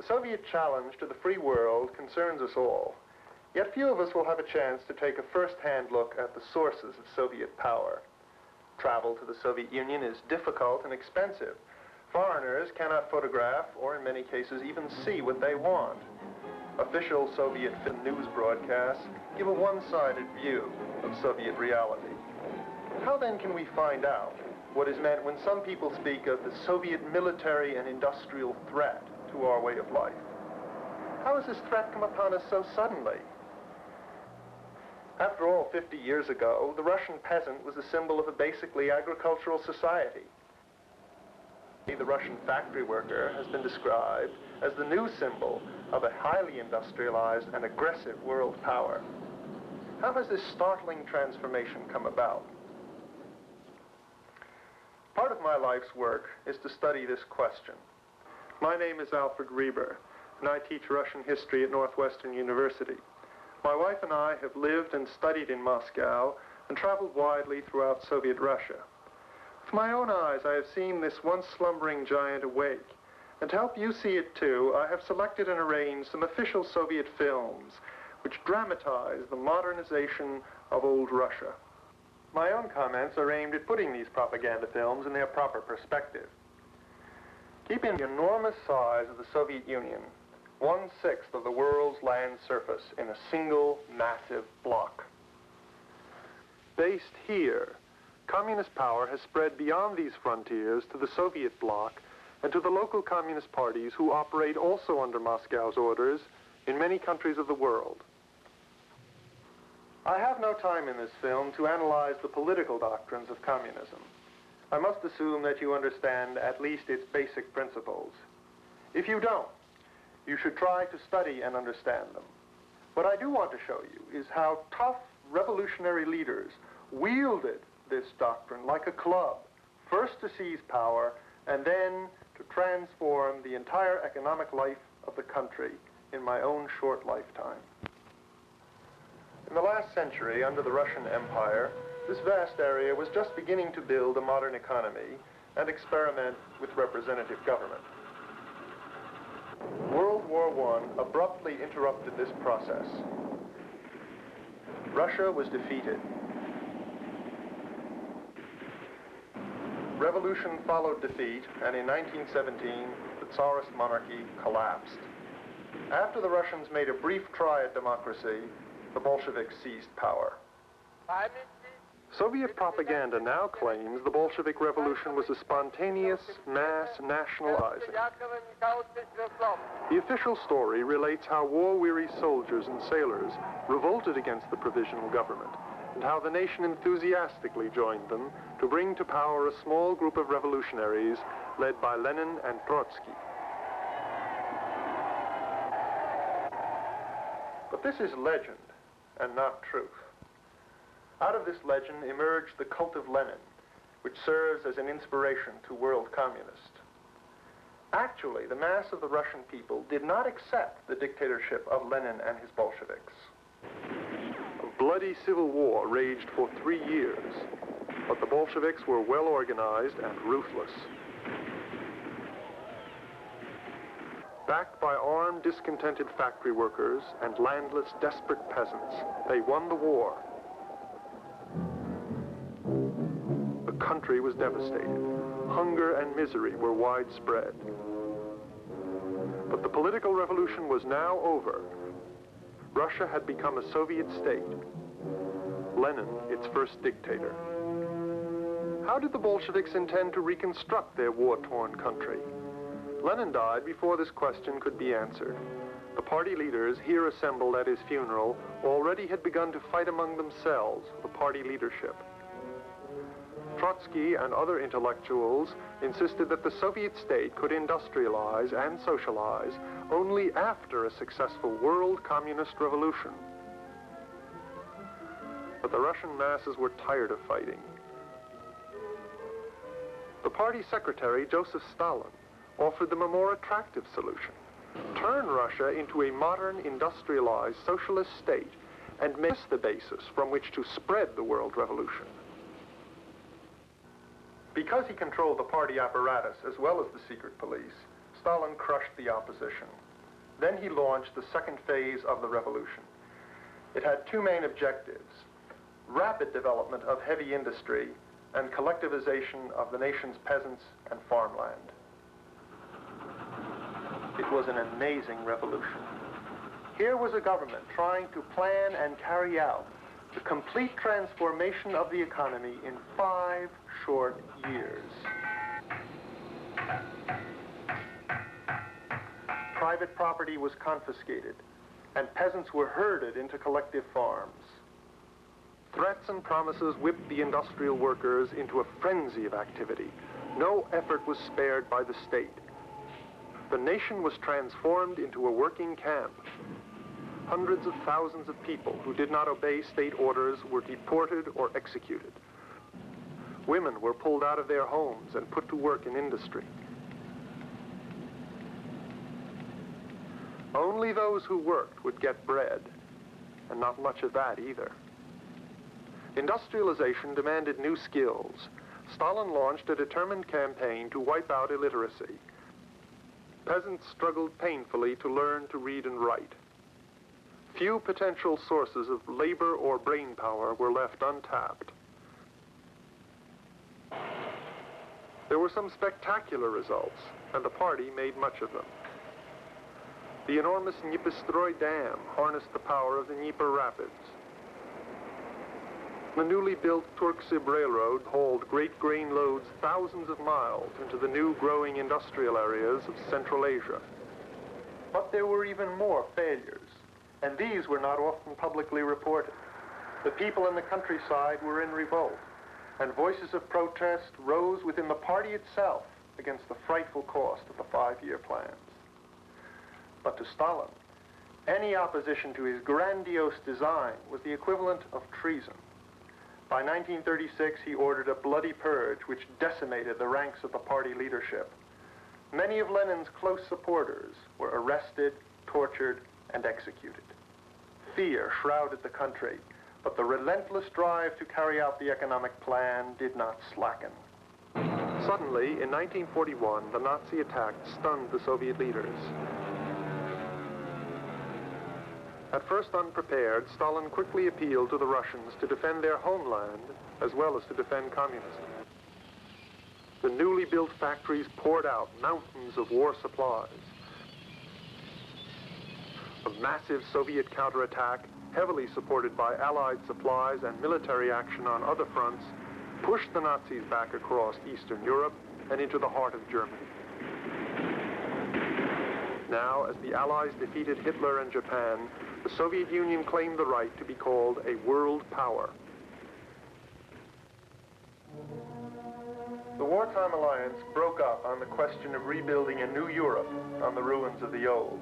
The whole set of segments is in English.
Soviet challenge to the free world concerns us all, yet few of us will have a chance to take a first-hand look at the sources of Soviet power. Travel to the Soviet Union is difficult and expensive. Foreigners cannot photograph, or in many cases even see what they want. Official Soviet news broadcasts give a one-sided view of Soviet reality. How then can we find out what is meant when some people speak of the Soviet military and industrial threat to our way of life? How has this threat come upon us so suddenly? After all, 50 years ago, the Russian peasant was a symbol of a basically agricultural society. The Russian factory worker has been described as the new symbol of a highly industrialized and aggressive world power. How has this startling transformation come about? Part of my life's work is to study this question. My name is Alfred Reber, and I teach Russian history at Northwestern University. My wife and I have lived and studied in Moscow and traveled widely throughout Soviet Russia. With my own eyes, I have seen this once slumbering giant awake. And to help you see it too, I have selected and arranged some official Soviet films which dramatize the modernization of old Russia. My own comments are aimed at putting these propaganda films in their proper perspective. Keep in the enormous size of the Soviet Union, 1/6 of the world's land surface in a single massive block. Based here, communist power has spread beyond these frontiers to the Soviet bloc and to the local communist parties who operate also under Moscow's orders in many countries of the world. I have no time in this film to analyze the political doctrines of communism. I must assume that you understand at least its basic principles. If you don't, you should try to study and understand them. What I do want to show you is how tough revolutionary leaders wielded this doctrine like a club, first to seize power and then to transform the entire economic life of the country in my own short lifetime. In the last century, under the Russian Empire, this vast area was just beginning to build a modern economy and experiment with representative government. World War I abruptly interrupted this process. Russia was defeated. Revolution followed defeat, and in 1917, the Tsarist monarchy collapsed. After the Russians made a brief try at democracy, the Bolsheviks seized power. Soviet propaganda now claims the Bolshevik Revolution was a spontaneous mass nationalizing. The official story relates how war-weary soldiers and sailors revolted against the provisional government, and how the nation enthusiastically joined them to bring to power a small group of revolutionaries led by Lenin and Trotsky. But this is legend and not truth. Out of this legend emerged the cult of Lenin, which serves as an inspiration to world communists. Actually, the mass of the Russian people did not accept the dictatorship of Lenin and his Bolsheviks. A bloody civil war raged for 3 years, but the Bolsheviks were well organized and ruthless. Backed by armed, discontented factory workers and landless, desperate peasants, they won the war. The country was devastated. Hunger and misery were widespread. But the political revolution was now over. Russia had become a Soviet state. Lenin, its first dictator. How did the Bolsheviks intend to reconstruct their war-torn country? Lenin died before this question could be answered. The party leaders here assembled at his funeral already had begun to fight among themselves for party leadership. Trotsky and other intellectuals insisted that the Soviet state could industrialize and socialize only after a successful world communist revolution. But the Russian masses were tired of fighting. The party secretary, Joseph Stalin, offered them a more attractive solution. Turn Russia into a modern, industrialized, socialist state and make this the basis from which to spread the world revolution. Because he controlled the party apparatus as well as the secret police, Stalin crushed the opposition. Then he launched the second phase of the revolution. It had two main objectives: rapid development of heavy industry and collectivization of the nation's peasants and farmland. It was an amazing revolution. Here was a government trying to plan and carry out the complete transformation of the economy in 5 short years. Private property was confiscated, and peasants were herded into collective farms. Threats and promises whipped the industrial workers into a frenzy of activity. No effort was spared by the state. The nation was transformed into a working camp. Hundreds of thousands of people who did not obey state orders were deported or executed. Women were pulled out of their homes and put to work in industry. Only those who worked would get bread, and not much of that either. Industrialization demanded new skills. Stalin launched a determined campaign to wipe out illiteracy. Peasants struggled painfully to learn to read and write. Few potential sources of labor or brain power were left untapped. There were some spectacular results, and the party made much of them. The enormous Dnieperstroy Dam harnessed the power of the Dnieper Rapids. The newly built Turksib Railroad hauled great grain loads thousands of miles into the new growing industrial areas of Central Asia. But there were even more failures, and these were not often publicly reported. The people in the countryside were in revolt, and voices of protest rose within the party itself against the frightful cost of the 5-year plans. But to Stalin, any opposition to his grandiose design was the equivalent of treason. By 1936, he ordered a bloody purge which decimated the ranks of the party leadership. Many of Lenin's close supporters were arrested, tortured, and executed. Fear shrouded the country, but the relentless drive to carry out the economic plan did not slacken. Suddenly, in 1941, the Nazi attack stunned the Soviet leaders. At first unprepared, Stalin quickly appealed to the Russians to defend their homeland as well as to defend communism. The newly built factories poured out mountains of war supplies. A massive Soviet counterattack, heavily supported by Allied supplies and military action on other fronts, pushed the Nazis back across Eastern Europe and into the heart of Germany. Now, as the Allies defeated Hitler and Japan, the Soviet Union claimed the right to be called a world power. The wartime alliance broke up on the question of rebuilding a new Europe on the ruins of the old.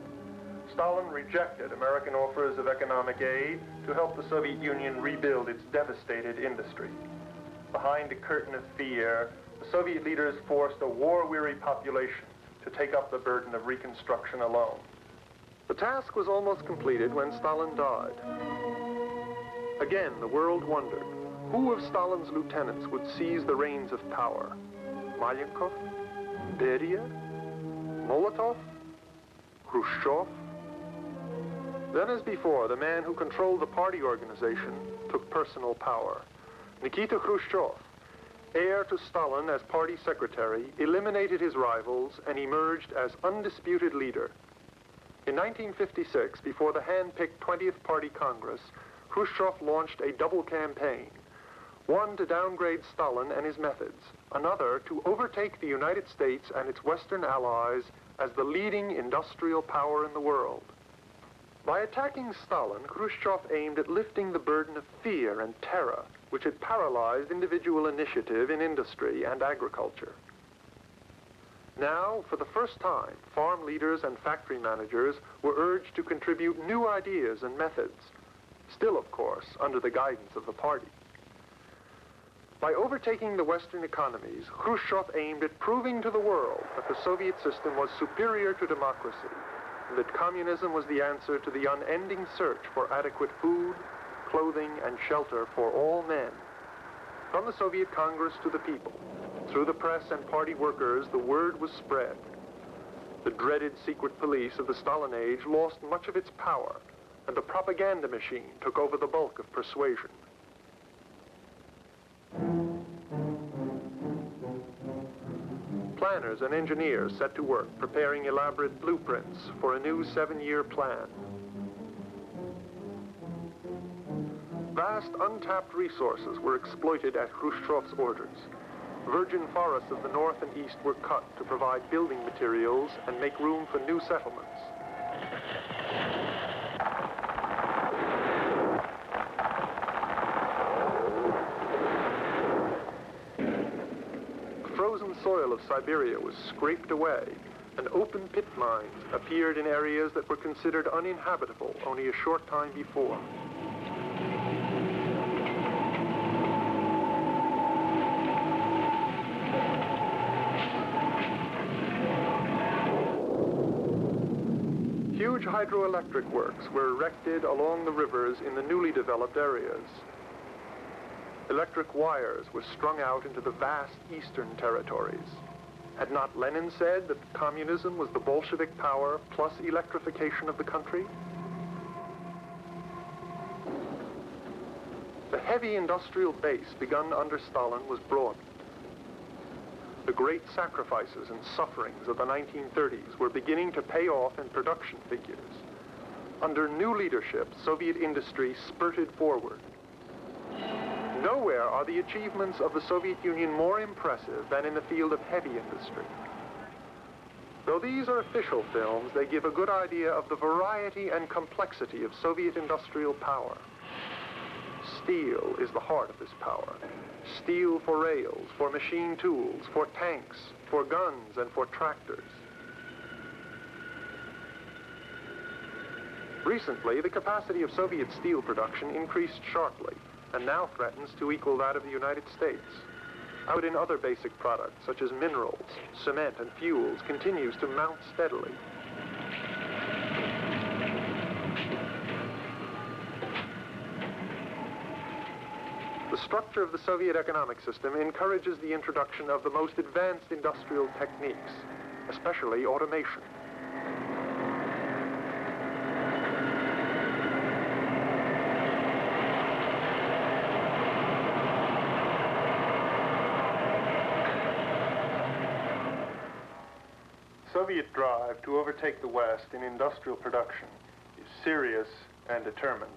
Stalin rejected American offers of economic aid to help the Soviet Union rebuild its devastated industry. Behind a curtain of fear, the Soviet leaders forced a war-weary population to take up the burden of reconstruction alone. The task was almost completed when Stalin died. Again, the world wondered, who of Stalin's lieutenants would seize the reins of power? Malenkov? Beria? Molotov? Khrushchev? Then, as before, the man who controlled the party organization took personal power. Nikita Khrushchev, heir to Stalin as party secretary, eliminated his rivals and emerged as undisputed leader. In 1956, before the hand-picked 20th Party Congress, Khrushchev launched a double campaign. One to downgrade Stalin and his methods, another to overtake the United States and its Western allies as the leading industrial power in the world. By attacking Stalin, Khrushchev aimed at lifting the burden of fear and terror, which had paralyzed individual initiative in industry and agriculture. Now, for the first time, farm leaders and factory managers were urged to contribute new ideas and methods, still, of course, under the guidance of the party. By overtaking the Western economies, Khrushchev aimed at proving to the world that the Soviet system was superior to democracy, and that communism was the answer to the unending search for adequate food, clothing, and shelter for all men. From the Soviet Congress to the people, through the press and party workers, the word was spread. The dreaded secret police of the Stalin age lost much of its power, and the propaganda machine took over the bulk of persuasion. Planners and engineers set to work preparing elaborate blueprints for a new 7-year plan. Vast untapped resources were exploited at Khrushchev's orders. Virgin forests of the north and east were cut to provide building materials and make room for new settlements. The frozen soil of Siberia was scraped away, and open pit mines appeared in areas that were considered uninhabitable only a short time before. Huge hydroelectric works were erected along the rivers in the newly developed areas. Electric wires were strung out into the vast eastern territories. Had not Lenin said that communism was the Bolshevik power plus electrification of the country? The heavy industrial base begun under Stalin was broadened. The great sacrifices and sufferings of the 1930s were beginning to pay off in production figures. Under new leadership, Soviet industry spurted forward. Nowhere are the achievements of the Soviet Union more impressive than in the field of heavy industry. Though these are official films, they give a good idea of the variety and complexity of Soviet industrial power. Steel is the heart of this power. Steel for rails, for machine tools, for tanks, for guns, and for tractors. Recently, the capacity of Soviet steel production increased sharply and now threatens to equal that of the United States. Output in other basic products, such as minerals, cement, and fuels, continues to mount steadily. The structure of the Soviet economic system encourages the introduction of the most advanced industrial techniques, especially automation. Soviet drive to overtake the West in industrial production is serious and determined.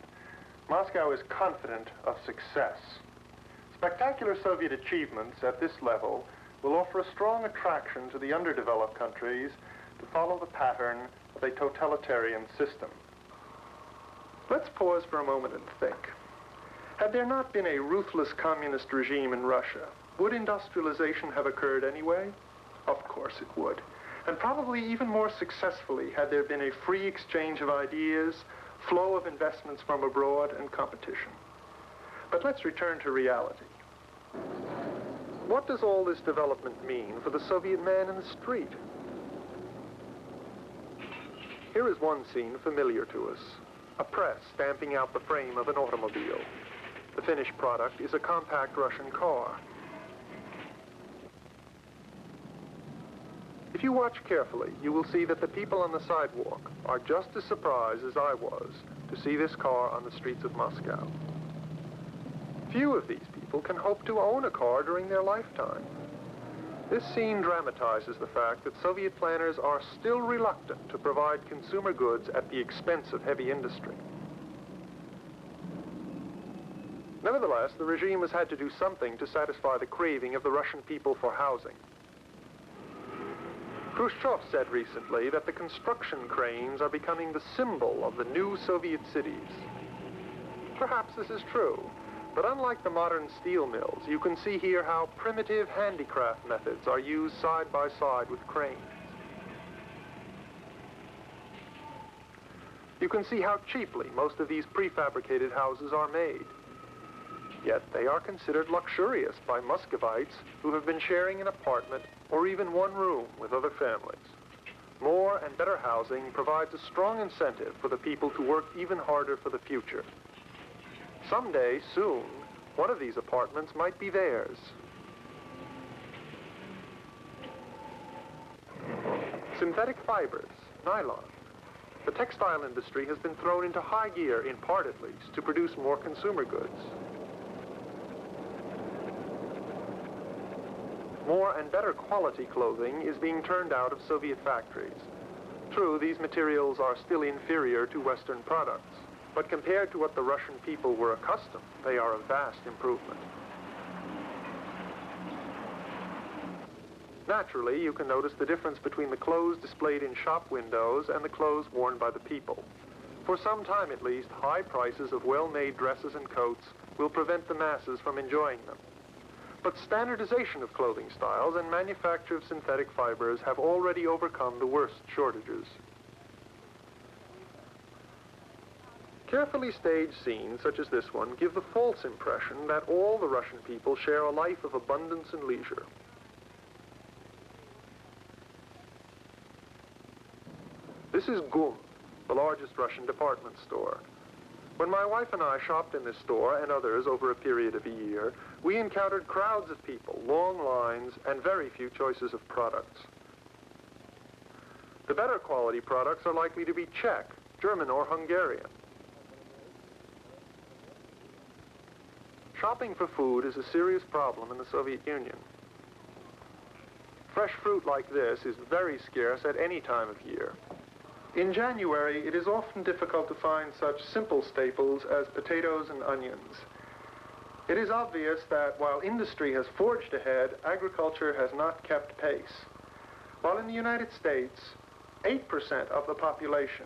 Moscow is confident of success. Spectacular Soviet achievements at this level will offer a strong attraction to the underdeveloped countries to follow the pattern of a totalitarian system. Let's pause for a moment and think. Had there not been a ruthless communist regime in Russia, would industrialization have occurred anyway? Of course it would. And probably even more successfully had there been a free exchange of ideas, flow of investments from abroad, and competition. But let's return to reality. What does all this development mean for the Soviet man in the street? Here is one scene familiar to us. A press stamping out the frame of an automobile. The finished product is a compact Russian car. If you watch carefully, you will see that the people on the sidewalk are just as surprised as I was to see this car on the streets of Moscow. Few of these people can hope to own a car during their lifetime. This scene dramatizes the fact that Soviet planners are still reluctant to provide consumer goods at the expense of heavy industry. Nevertheless, the regime has had to do something to satisfy the craving of the Russian people for housing. Khrushchev said recently that the construction cranes are becoming the symbol of the new Soviet cities. Perhaps this is true, but unlike the modern steel mills, you can see here how primitive handicraft methods are used side by side with cranes. You can see how cheaply most of these prefabricated houses are made. Yet they are considered luxurious by Muscovites who have been sharing an apartment or even one room with other families. More and better housing provides a strong incentive for the people to work even harder for the future. Someday, soon, one of these apartments might be theirs. Synthetic fibers, nylon. The textile industry has been thrown into high gear, in part at least, to produce more consumer goods. More and better quality clothing is being turned out of Soviet factories. True, these materials are still inferior to Western products, but compared to what the Russian people were accustomed, they are a vast improvement. Naturally, you can notice the difference between the clothes displayed in shop windows and the clothes worn by the people. For some time at least, high prices of well-made dresses and coats will prevent the masses from enjoying them. But standardization of clothing styles and manufacture of synthetic fibers have already overcome the worst shortages. Carefully staged scenes, such as this one, give the false impression that all the Russian people share a life of abundance and leisure. This is GUM, the largest Russian department store. When my wife and I shopped in this store and others over a period of a year, we encountered crowds of people, long lines, and very few choices of products. The better quality products are likely to be Czech, German, or Hungarian. Shopping for food is a serious problem in the Soviet Union. Fresh fruit like this is very scarce at any time of year. In January, it is often difficult to find such simple staples as potatoes and onions. It is obvious that while industry has forged ahead, agriculture has not kept pace. While in the United States, 8% of the population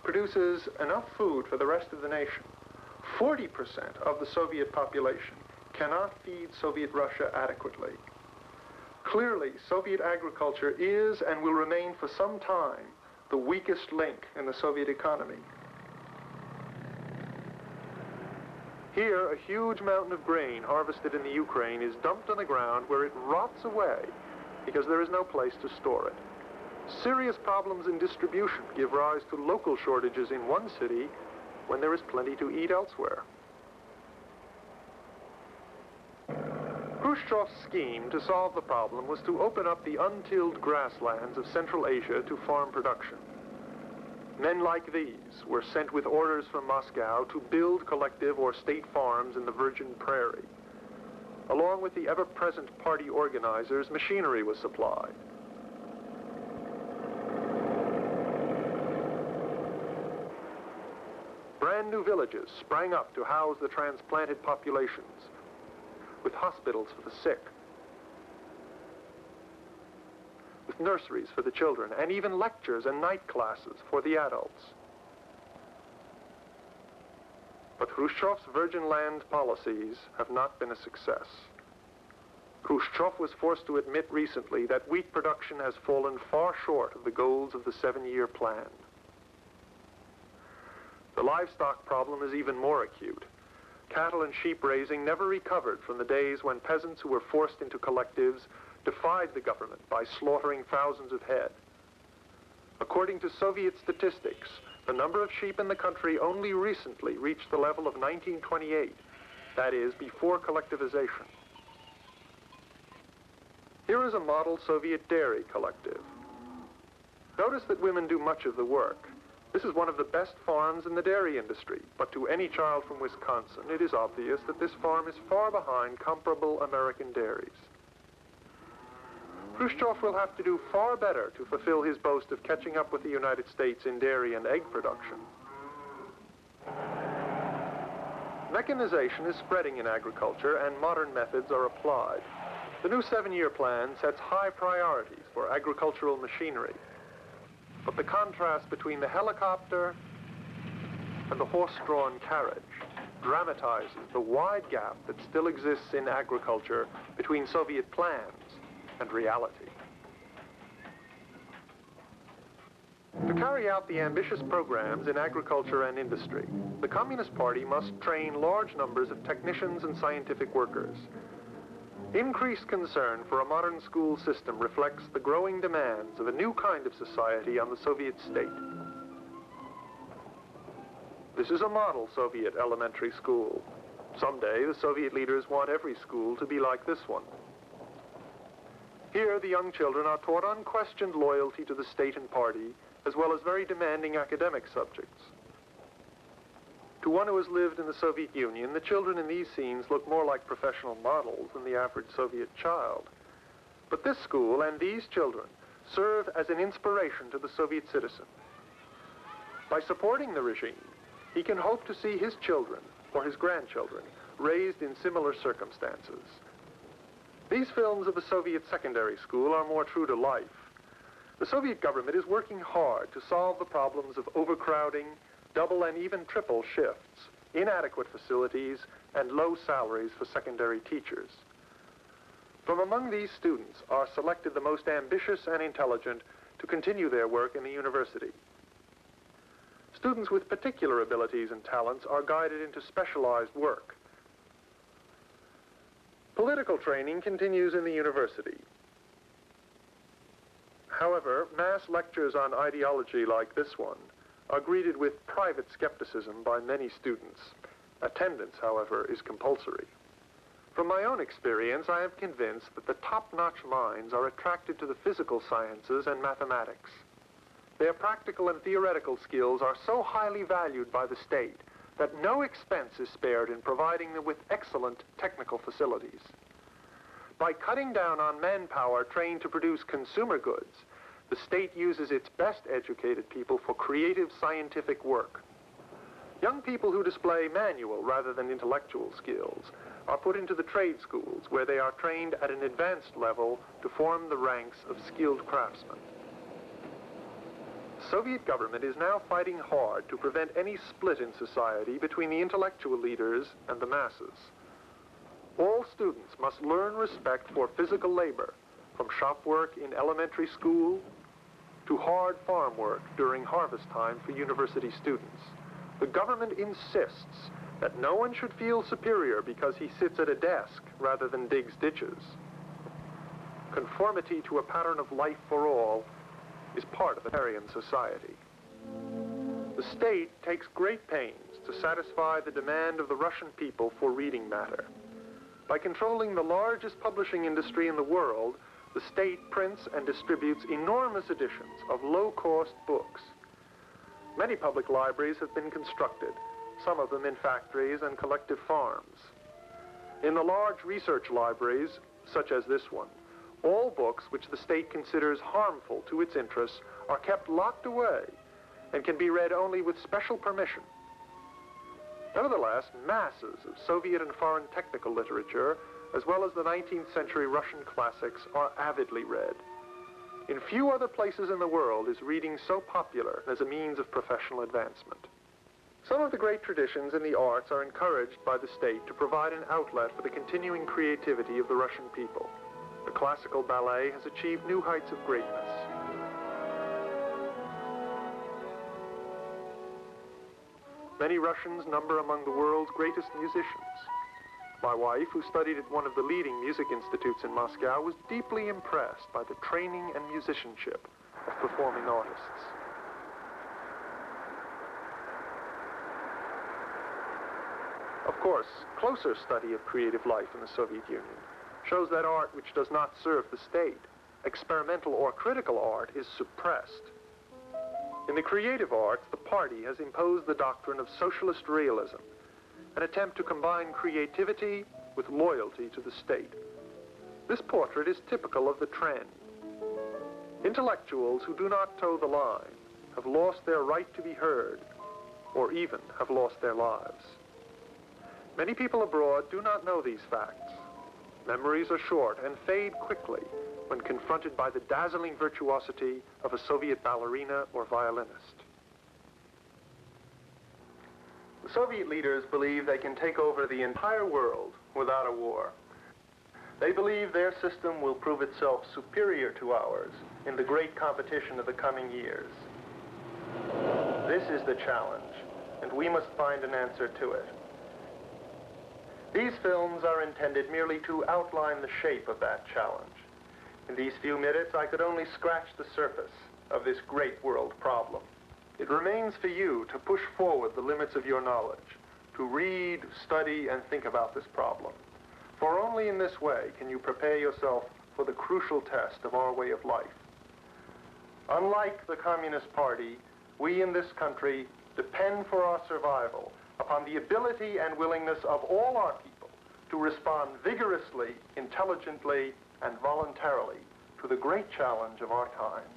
produces enough food for the rest of the nation, 40% of the Soviet population cannot feed Soviet Russia adequately. Clearly, Soviet agriculture is and will remain for some time the weakest link in the Soviet economy. Here, a huge mountain of grain harvested in the Ukraine is dumped on the ground where it rots away because there is no place to store it. Serious problems in distribution give rise to local shortages in one city when there is plenty to eat elsewhere. Khrushchev's scheme to solve the problem was to open up the untilled grasslands of Central Asia to farm production. Men like these were sent with orders from Moscow to build collective or state farms in the virgin prairie. Along with the ever-present party organizers, machinery was supplied. Brand new villages sprang up to house the transplanted populations, with hospitals for the sick, with nurseries for the children, and even lectures and night classes for the adults. But Khrushchev's virgin land policies have not been a success. Khrushchev was forced to admit recently that wheat production has fallen far short of the goals of the 7-year plan. The livestock problem is even more acute. Cattle and sheep raising never recovered from the days when peasants who were forced into collectives defied the government by slaughtering thousands of head. According to Soviet statistics, the number of sheep in the country only recently reached the level of 1928, that is, before collectivization. Here is a model Soviet dairy collective. Notice that women do much of the work. This is one of the best farms in the dairy industry, but to any child from Wisconsin, it is obvious that this farm is far behind comparable American dairies. Khrushchev will have to do far better to fulfill his boast of catching up with the United States in dairy and egg production. Mechanization is spreading in agriculture and modern methods are applied. The new 7-year plan sets high priorities for agricultural machinery. But the contrast between the helicopter and the horse-drawn carriage dramatizes the wide gap that still exists in agriculture between Soviet plans and reality. To carry out the ambitious programs in agriculture and industry, the Communist Party must train large numbers of technicians and scientific workers. Increased concern for a modern school system reflects the growing demands of a new kind of society on the Soviet state. This is a model Soviet elementary school. Someday, the Soviet leaders want every school to be like this one. Here, the young children are taught unquestioned loyalty to the state and party, as well as very demanding academic subjects. To one who has lived in the Soviet Union, the children in these scenes look more like professional models than the average Soviet child. But this school and these children serve as an inspiration to the Soviet citizen. By supporting the regime, he can hope to see his children or his grandchildren raised in similar circumstances. These films of the Soviet secondary school are more true to life. The Soviet government is working hard to solve the problems of overcrowding, double and even triple shifts, inadequate facilities, and low salaries for secondary teachers. From among these students are selected the most ambitious and intelligent to continue their work in the university. Students with particular abilities and talents are guided into specialized work. Political training continues in the university. However, mass lectures on ideology like this one are greeted with private skepticism by many students. Attendance, however, is compulsory. From my own experience, I am convinced that the top-notch minds are attracted to the physical sciences and mathematics. Their practical and theoretical skills are so highly valued by the state that no expense is spared in providing them with excellent technical facilities. By cutting down on manpower trained to produce consumer goods, the state uses its best educated people for creative scientific work. Young people who display manual rather than intellectual skills are put into the trade schools where they are trained at an advanced level to form the ranks of skilled craftsmen. The Soviet government is now fighting hard to prevent any split in society between the intellectual leaders and the masses. All students must learn respect for physical labor, from shop work in elementary school to hard farm work during harvest time for university students. The government insists that no one should feel superior because he sits at a desk rather than digs ditches. Conformity to a pattern of life for all is part of Aryan society. The state takes great pains to satisfy the demand of the Russian people for reading matter. By controlling the largest publishing industry in the world, the state prints and distributes enormous editions of low-cost books. Many public libraries have been constructed, some of them in factories and collective farms. In the large research libraries, such as this one, all books which the state considers harmful to its interests are kept locked away and can be read only with special permission. Nevertheless, masses of Soviet and foreign technical literature, as well as the 19th century Russian classics, are avidly read. In few other places in the world is reading so popular as a means of professional advancement. Some of the great traditions in the arts are encouraged by the state to provide an outlet for the continuing creativity of the Russian people. The classical ballet has achieved new heights of greatness. Many Russians number among the world's greatest musicians. My wife, who studied at one of the leading music institutes in Moscow, was deeply impressed by the training and musicianship of performing artists. Of course, closer study of creative life in the Soviet Union shows that art which does not serve the state, experimental or critical art, is suppressed. In the creative arts, the party has imposed the doctrine of socialist realism, an attempt to combine creativity with loyalty to the state. This portrait is typical of the trend. Intellectuals who do not toe the line have lost their right to be heard, or even have lost their lives. Many people abroad do not know these facts. Memories are short and fade quickly when confronted by the dazzling virtuosity of a Soviet ballerina or violinist. The Soviet leaders believe they can take over the entire world without a war. They believe their system will prove itself superior to ours in the great competition of the coming years. This is the challenge, and we must find an answer to it. These films are intended merely to outline the shape of that challenge. In these few minutes, I could only scratch the surface of this great world problem. It remains for you to push forward the limits of your knowledge, to read, study, and think about this problem. For only in this way can you prepare yourself for the crucial test of our way of life. Unlike the Communist Party, we in this country depend for our survival upon the ability and willingness of all our people to respond vigorously, intelligently, and voluntarily to the great challenge of our time.